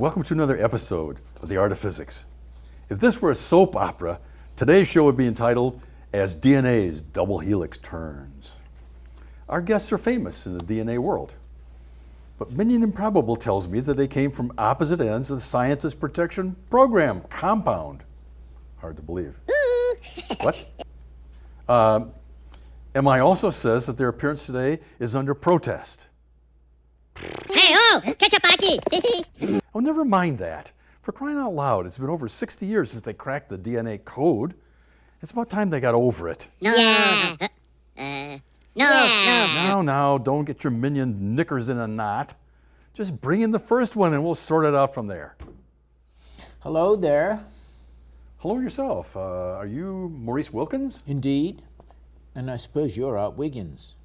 welcome to another episode of The Art of Physics. If this were a soap opera, today's show would be entitled As DNA's Double Helix Turns. Our guests are famous in the DNA world, but Minion Improbable tells me that they came from opposite ends of the Scientist Protection Program compound. Hard to believe. What? MI also says that their appearance today is under protest. Hey, oh, ketchup party, sissy. Oh, never mind that. For crying out loud, it's been over 60 years since they cracked the DNA code. It's about time they got over it. No. No. Now, don't get your minion knickers in a knot. Just bring in the first one and we'll sort it out from there. Hello there. Hello yourself. Are you Maurice Wilkins? Indeed. And I suppose you're Art Wiggins.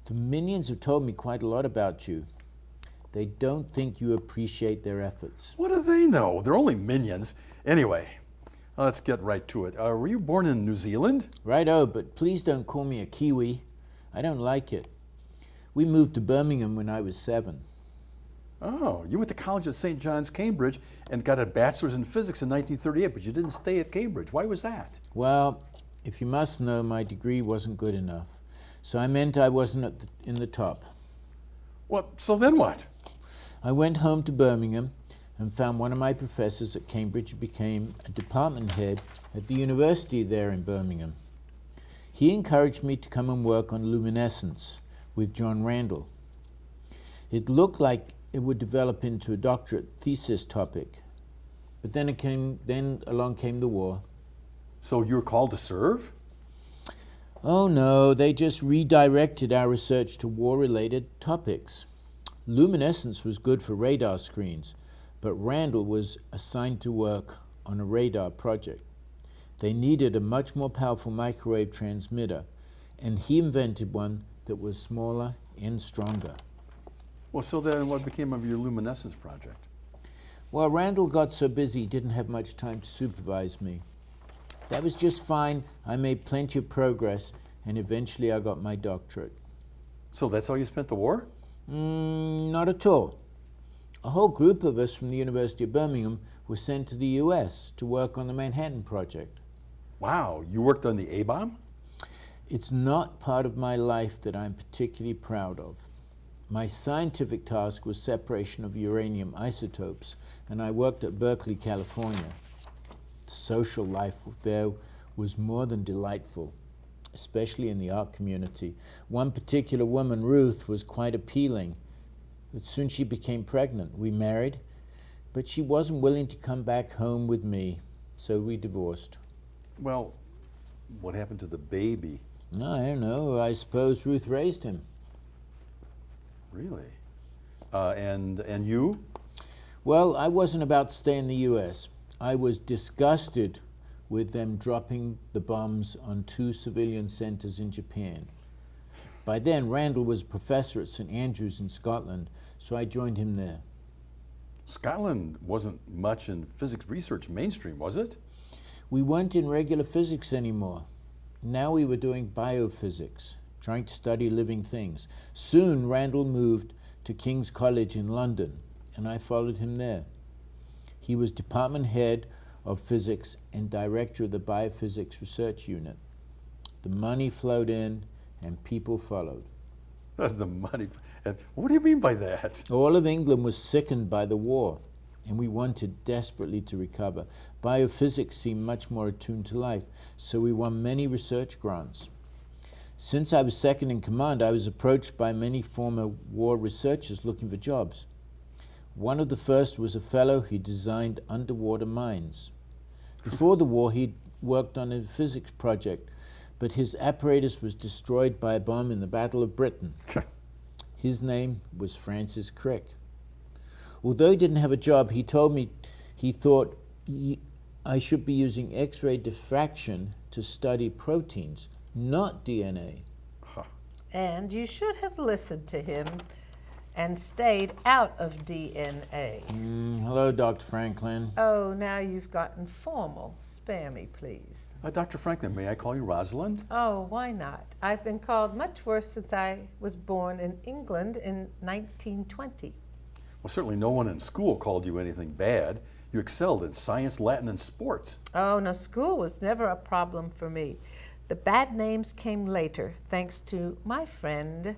The minions have told me quite a lot about you. They don't think you appreciate their efforts. What do they know? They're only minions. Anyway, let's get right to it. Were you born in New Zealand? Righto, but please don't call me a Kiwi. I don't like it. We moved to Birmingham when I was 7. Oh, you went to college at St. John's, Cambridge, and got a bachelor's in physics in 1938, but you didn't stay at Cambridge. Why was that? Well, if you must know, my degree wasn't good enough. So I meant I wasn't in the top. Well, so then what? I went home to Birmingham and found one of my professors at Cambridge who became a department head at the university there in Birmingham. He encouraged me to come and work on luminescence with John Randall. It looked like it would develop into a doctorate thesis topic, but then along came the war. So you were called to serve? Oh no, they just redirected our research to war-related topics. Luminescence was good for radar screens, but Randall was assigned to work on a radar project. They needed a much more powerful microwave transmitter, and he invented one that was smaller and stronger. Well, so then what became of your luminescence project? Well, Randall got so busy he didn't have much time to supervise me. That was just fine. I made plenty of progress, and eventually I got my doctorate. So that's how you spent the war? Not at all. A whole group of us from the University of Birmingham were sent to the US to work on the Manhattan Project. Wow, you worked on the A-bomb? It's not part of my life that I'm particularly proud of. My scientific task was separation of uranium isotopes, and I worked at Berkeley, California. The social life there was more than delightful, especially in the art community. One particular woman, Ruth, was quite appealing. But soon she became pregnant. We married, but she wasn't willing to come back home with me, so we divorced. Well, what happened to the baby? I don't know. I suppose Ruth raised him. Really? And you? Well, I wasn't about to stay in the U.S. I was disgusted with them dropping the bombs on 2 civilian centers in Japan. By then, Randall was a professor at St. Andrews in Scotland, so I joined him there. Scotland wasn't much in physics research mainstream, was it? We weren't in regular physics anymore. Now we were doing biophysics, trying to study living things. Soon, Randall moved to King's College in London, and I followed him there. He was department head of physics and director of the biophysics research unit. The money flowed in and people followed. The money. What do you mean by that? All of England was sickened by the war, and we wanted desperately to recover. Biophysics seemed much more attuned to life, so we won many research grants. Since I was second in command, I was approached by many former war researchers looking for jobs. One of the first was a fellow who designed underwater mines. Before the war, he'd worked on a physics project, but his apparatus was destroyed by a bomb in the Battle of Britain. His name was Francis Crick. Although he didn't have a job, he told me he thought I should be using X-ray diffraction to study proteins, not DNA. And you should have listened to him and stayed out of DNA. Hello, Dr. Franklin. Oh, now you've gotten formal. Spare me, please. Dr. Franklin, may I call you Rosalind? Oh, why not? I've been called much worse since I was born in England in 1920. Well, certainly no one in school called you anything bad. You excelled in science, Latin, and sports. Oh, no, school was never a problem for me. The bad names came later, thanks to my friend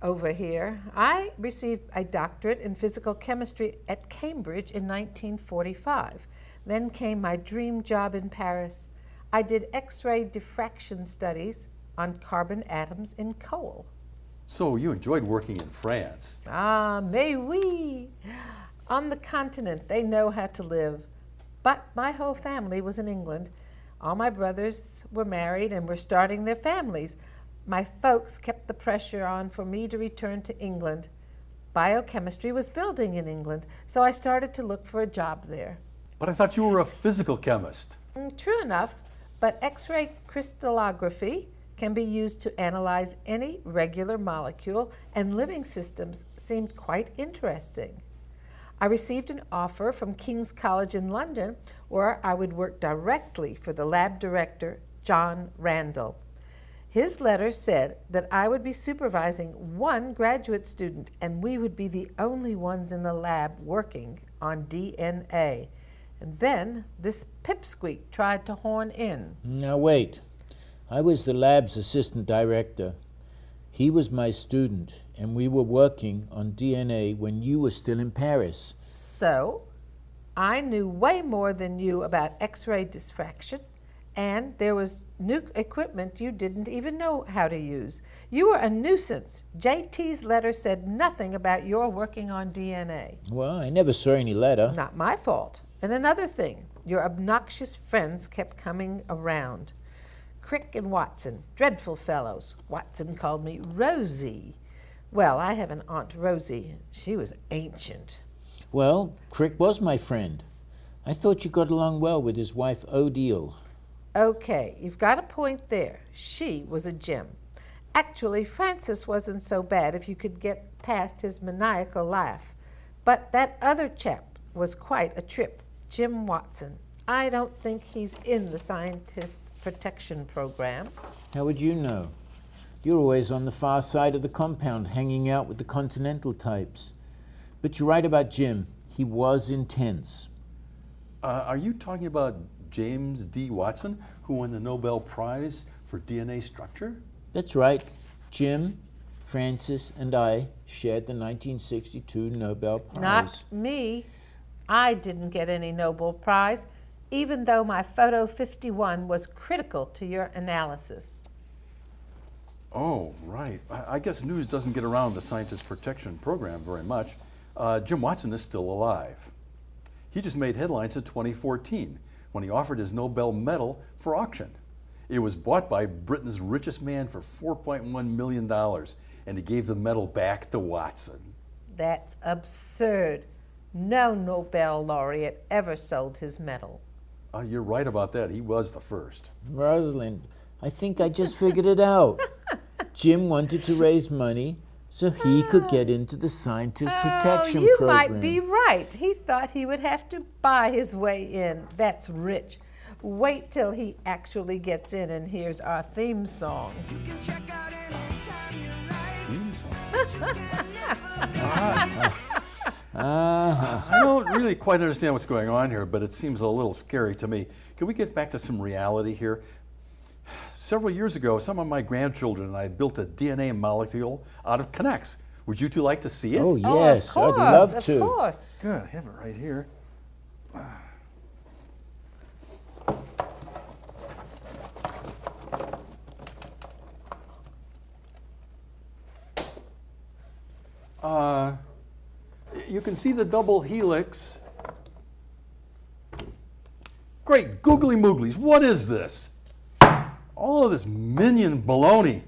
over here. I received a doctorate in physical chemistry at Cambridge in 1945. Then came my dream job in Paris. I did X-ray diffraction studies on carbon atoms in coal. So you enjoyed working in France. Ah, mais oui. On the continent, they know how to live. But my whole family was in England. All my brothers were married and were starting their families. My folks kept the pressure on for me to return to England. Biochemistry was building in England, so I started to look for a job there. But I thought you were a physical chemist. True enough, but X-ray crystallography can be used to analyze any regular molecule, and living systems seemed quite interesting. I received an offer from King's College in London where I would work directly for the lab director, John Randall. His letter said that I would be supervising one graduate student and we would be the only ones in the lab working on DNA. And then this pipsqueak tried to horn in. Now wait. I was the lab's assistant director. He was my student, and we were working on DNA when you were still in Paris. So, I knew way more than you about X-ray diffraction, and there was new equipment you didn't even know how to use. You were a nuisance. JT's letter said nothing about your working on DNA. Well, I never saw any letter. Not my fault. And another thing, your obnoxious friends kept coming around. Crick and Watson, dreadful fellows. Watson called me Rosie. Well, I have an Aunt Rosie. She was ancient. Well, Crick was my friend. I thought you got along well with his wife, Odile. Okay, you've got a point there. She was a gem. Actually, Francis wasn't so bad if you could get past his maniacal laugh. But that other chap was quite a trip, Jim Watson. I don't think he's in the Scientists' Protection Program. How would you know? You're always on the far side of the compound, hanging out with the continental types. But you're right about Jim. He was intense. Are you talking about James D. Watson, who won the Nobel Prize for DNA structure? That's right. Jim, Francis, and I shared the 1962 Nobel Prize. Not me. I didn't get any Nobel Prize, even though my photo 51 was critical to your analysis. Oh, right. I guess news doesn't get around the Scientist Protection Program very much. Jim Watson is still alive. He just made headlines in 2014 when he offered his Nobel medal for auction. It was bought by Britain's richest man for $4.1 million, and he gave the medal back to Watson. That's absurd. No Nobel laureate ever sold his medal. You're right about that. He was the first. Rosalind, I think I just figured it out. Jim wanted to raise money so he could get into the Scientist Protection you Program. might be right. He thought he would have to buy his way in. That's rich. Wait till he actually gets in and hears our theme song. Theme song? I don't really quite understand what's going on here, but it seems a little scary to me. Can we get back to some reality here? Several years ago, some of my grandchildren and I built a DNA molecule out of K'NEX. Would you two like to see it? Oh, yes, of course, I'd love to. Of course. Good, I have it right here. You can see the double helix. Great googly mooglies, what is this? All of this minion baloney.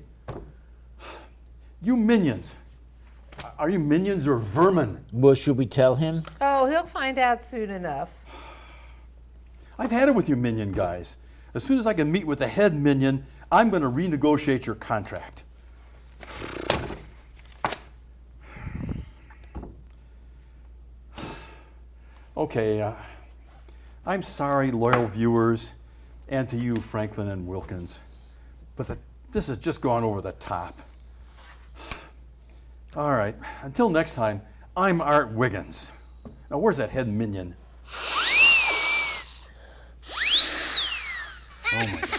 You minions. Are you minions or vermin? Well, should we tell him? Oh, he'll find out soon enough. I've had it with you minion guys. As soon as I can meet with the head minion, I'm going to renegotiate your contract. Okay, I'm sorry, loyal viewers, and to you, Franklin and Wilkins, but this has just gone over the top. All right, until next time, I'm Art Wiggins. Now, where's that head minion? Oh my God.